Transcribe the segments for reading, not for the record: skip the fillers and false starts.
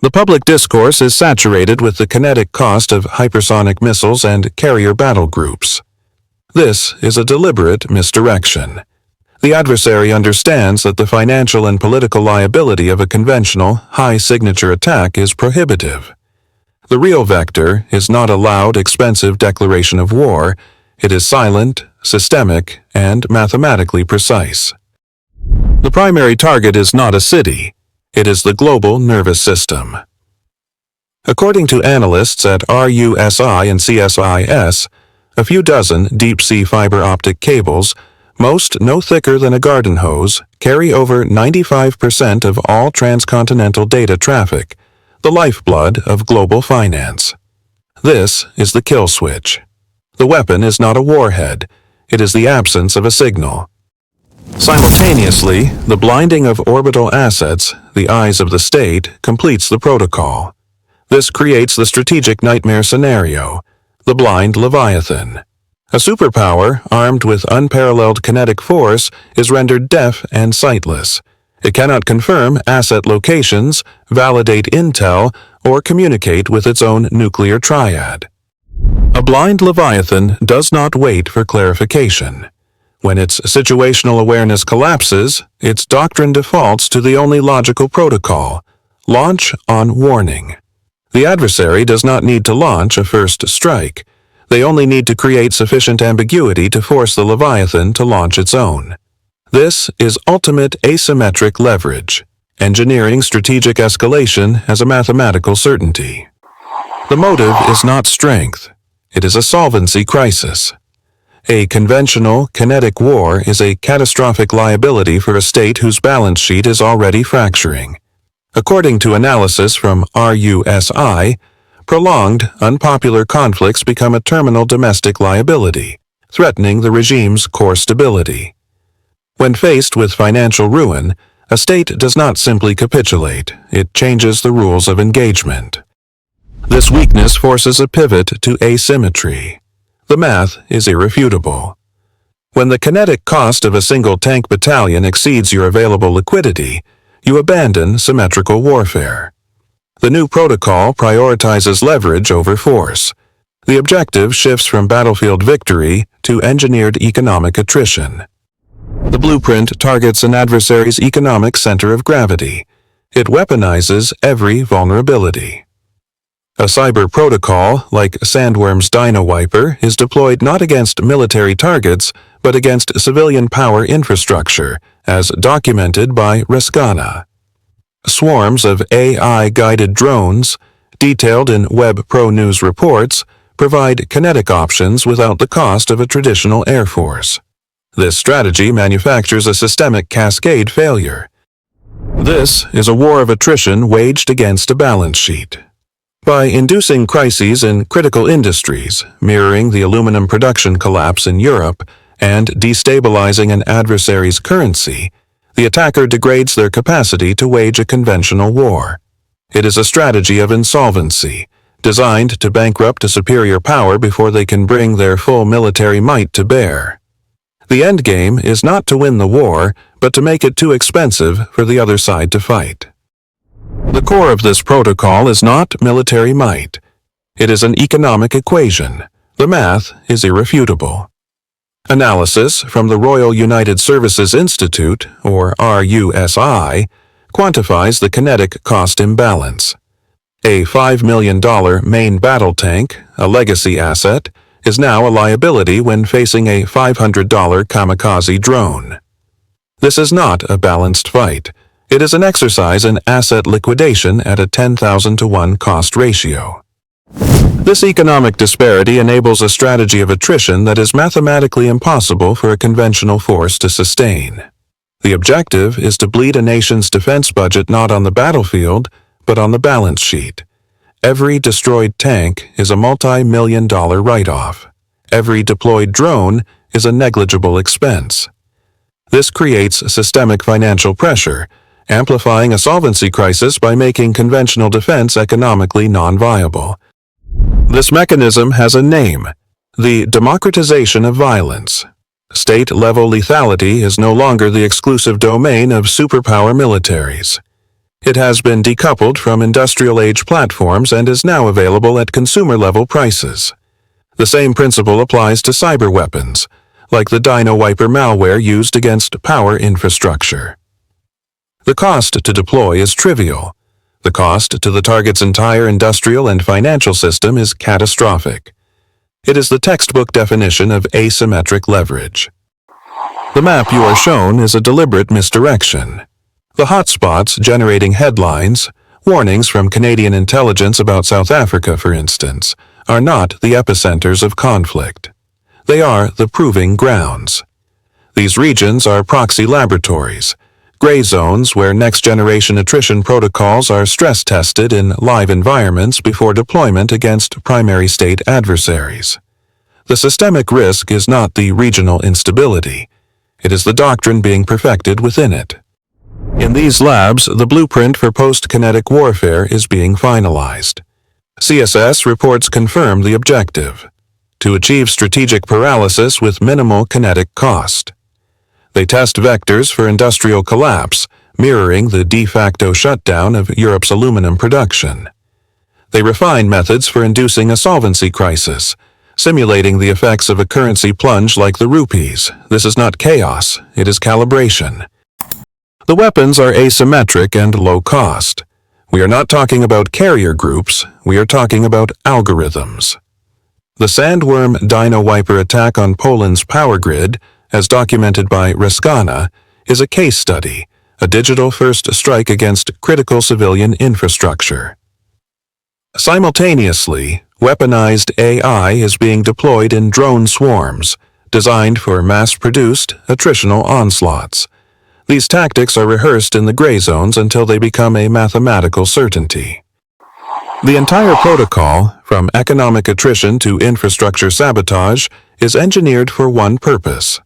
The public discourse is saturated with the kinetic cost of hypersonic missiles and carrier battle groups. This is a deliberate misdirection. The adversary understands that the financial and political liability of a conventional, high-signature attack is prohibitive. The real vector is not a loud, expensive declaration of war. It is silent, systemic, and mathematically precise. The primary target is not a city. It is the global nervous system. According to analysts at RUSI and CSIS, a few dozen deep-sea fiber optic cables, most no thicker than a garden hose, carry over 95% of all transcontinental data traffic, the lifeblood of global finance. This is the kill switch. The weapon is not a warhead. It is the absence of a signal. Simultaneously, the blinding of orbital assets, the eyes of the state, completes the protocol. This creates the strategic nightmare scenario, the blind Leviathan. A superpower, armed with unparalleled kinetic force, is rendered deaf and sightless. It cannot confirm asset locations, validate intel, or communicate with its own nuclear triad. A blind Leviathan does not wait for clarification. When its situational awareness collapses, its doctrine defaults to the only logical protocol: launch on warning. The adversary does not need to launch a first strike. They only need to create sufficient ambiguity to force the Leviathan to launch its own. This is ultimate asymmetric leverage, engineering strategic escalation as a mathematical certainty. The motive is not strength. It is a solvency crisis. A conventional, kinetic war is a catastrophic liability for a state whose balance sheet is already fracturing. According to analysis from RUSI, prolonged, unpopular conflicts become a terminal domestic liability, threatening the regime's core stability. When faced with financial ruin, a state does not simply capitulate, it changes the rules of engagement. This weakness forces a pivot to asymmetry. The math is irrefutable. When the kinetic cost of a single tank battalion exceeds your available liquidity, you abandon symmetrical warfare. The new protocol prioritizes leverage over force. The objective shifts from battlefield victory to engineered economic attrition. The blueprint targets an adversary's economic center of gravity. It weaponizes every vulnerability. A cyber protocol, like Sandworm's DynaWiper, is deployed not against military targets, but against civilian power infrastructure, as documented by Rescana. Swarms of AI-guided drones, detailed in Web Pro News reports, provide kinetic options without the cost of a traditional air force. This strategy manufactures a systemic cascade failure. This is a war of attrition waged against a balance sheet. By inducing crises in critical industries, mirroring the aluminum production collapse in Europe, and destabilizing an adversary's currency, the attacker degrades their capacity to wage a conventional war. It is a strategy of insolvency, designed to bankrupt a superior power before they can bring their full military might to bear. The endgame is not to win the war, but to make it too expensive for the other side to fight. The core of this protocol is not military might. It is an economic equation. The math is irrefutable. Analysis from the Royal United Services Institute, or RUSI, quantifies the kinetic cost imbalance. A $5 million main battle tank, a legacy asset, is now a liability when facing a $500 kamikaze drone. This is not a balanced fight. It is an exercise in asset liquidation at a 10,000 to 1 cost ratio. This economic disparity enables a strategy of attrition that is mathematically impossible for a conventional force to sustain. The objective is to bleed a nation's defense budget not on the battlefield, but on the balance sheet. Every destroyed tank is a multi-million-dollar write-off. Every deployed drone is a negligible expense. This creates systemic financial pressure, amplifying a solvency crisis by making conventional defense economically non-viable. This mechanism has a name: the democratization of violence. State-level lethality is no longer the exclusive domain of superpower militaries. It has been decoupled from industrial-age platforms and is now available at consumer-level prices. The same principle applies to cyber weapons, like the DynoWiper malware used against power infrastructure. The cost to deploy is trivial. The cost to the target's entire industrial and financial system is catastrophic. It is the textbook definition of asymmetric leverage. The map you are shown is a deliberate misdirection. The hotspots generating headlines, warnings from Canadian intelligence about South Africa, for instance, are not the epicenters of conflict. They are the proving grounds. These regions are proxy laboratories, gray zones where next-generation attrition protocols are stress-tested in live environments before deployment against primary state adversaries. The systemic risk is not the regional instability. It is the doctrine being perfected within it. In these labs, the blueprint for post-kinetic warfare is being finalized. CSS reports confirm the objective: to achieve strategic paralysis with minimal kinetic cost. They test vectors for industrial collapse, mirroring the de facto shutdown of Europe's aluminum production. They refine methods for inducing a solvency crisis, simulating the effects of a currency plunge like the rupees. This is not chaos, it is calibration. The weapons are asymmetric and low cost. We are not talking about carrier groups, we are talking about algorithms. The Sandworm DynoWiper attack on Poland's power grid, as documented by Reskana, is a case study, a digital-first strike against critical civilian infrastructure. Simultaneously, weaponized AI is being deployed in drone swarms, designed for mass-produced, attritional onslaughts. These tactics are rehearsed in the gray zones until they become a mathematical certainty. The entire protocol, from economic attrition to infrastructure sabotage, is engineered for one purpose.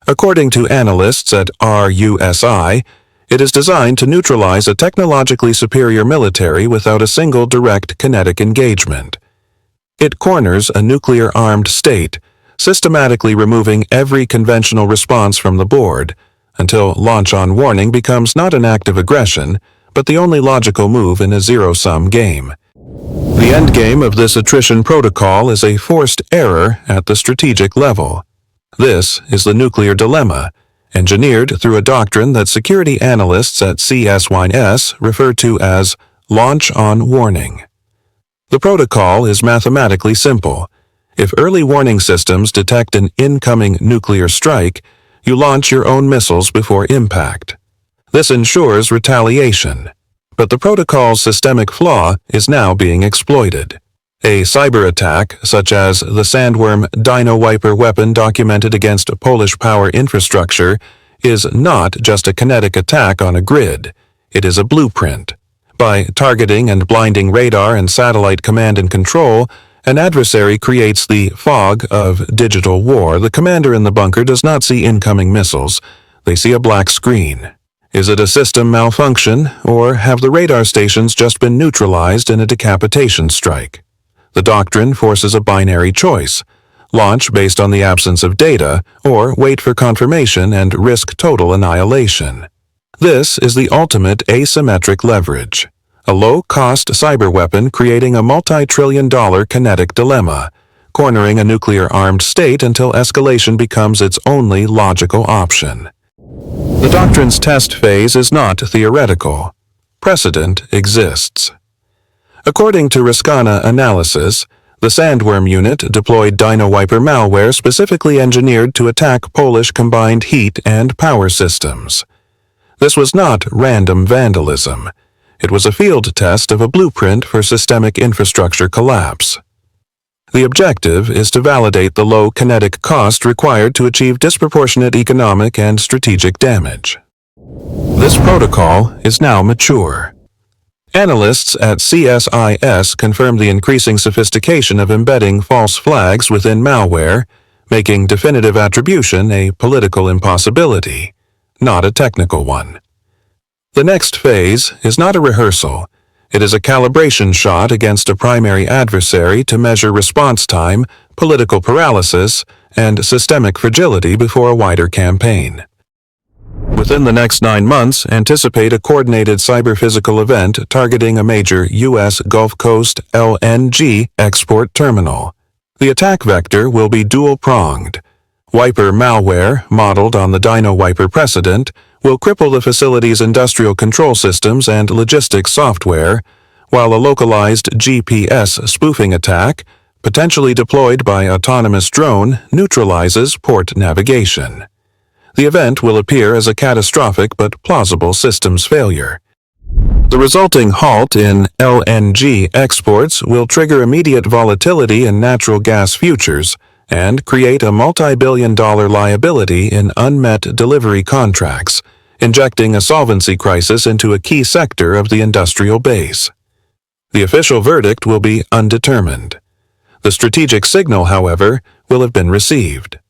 According to analysts at RUSI, it is designed to neutralize a technologically superior military without a single direct kinetic engagement. It corners a nuclear-armed state, systematically removing every conventional response from the board, until launch on warning becomes not an act of aggression, but the only logical move in a zero-sum game. The endgame of this attrition protocol is a forced error at the strategic level. This is the nuclear dilemma, engineered through a doctrine that security analysts at CSYS refer to as launch on warning. The protocol is mathematically simple. If early warning systems detect an incoming nuclear strike, you launch your own missiles before impact. This ensures retaliation. But the protocol's systemic flaw is now being exploited. A cyber attack, such as the Sandworm DynoWiper weapon documented against Polish power infrastructure, is not just a kinetic attack on a grid. It is a blueprint. By targeting and blinding radar and satellite command and control, an adversary creates the fog of digital war. The commander in the bunker does not see incoming missiles. They see a black screen. Is it a system malfunction, or have the radar stations just been neutralized in a decapitation strike? The doctrine forces a binary choice: launch based on the absence of data, or wait for confirmation and risk total annihilation. This is the ultimate asymmetric leverage, a low-cost cyber weapon creating a multi-trillion-dollar kinetic dilemma, cornering a nuclear-armed state until escalation becomes its only logical option. The doctrine's test phase is not theoretical. Precedent exists. According to Reskana analysis, the Sandworm unit deployed DynoWiper malware specifically engineered to attack Polish combined heat and power systems. This was not random vandalism. It was a field test of a blueprint for systemic infrastructure collapse. The objective is to validate the low kinetic cost required to achieve disproportionate economic and strategic damage. This protocol is now mature. Analysts at CSIS confirm the increasing sophistication of embedding false flags within malware, making definitive attribution a political impossibility, not a technical one. The next phase is not a rehearsal. It is a calibration shot against a primary adversary to measure response time, political paralysis, and systemic fragility before a wider campaign. Within the next 9 months, anticipate a coordinated cyber-physical event targeting a major U.S. Gulf Coast LNG export terminal. The attack vector will be dual-pronged. Wiper malware, modeled on the DynoWiper precedent, will cripple the facility's industrial control systems and logistics software, while a localized GPS spoofing attack, potentially deployed by autonomous drone, neutralizes port navigation. The event will appear as a catastrophic but plausible systems failure. The resulting halt in LNG exports will trigger immediate volatility in natural gas futures and create a multi-billion-dollar liability in unmet delivery contracts, injecting a solvency crisis into a key sector of the industrial base. The official verdict will be undetermined. The strategic signal, however, will have been received.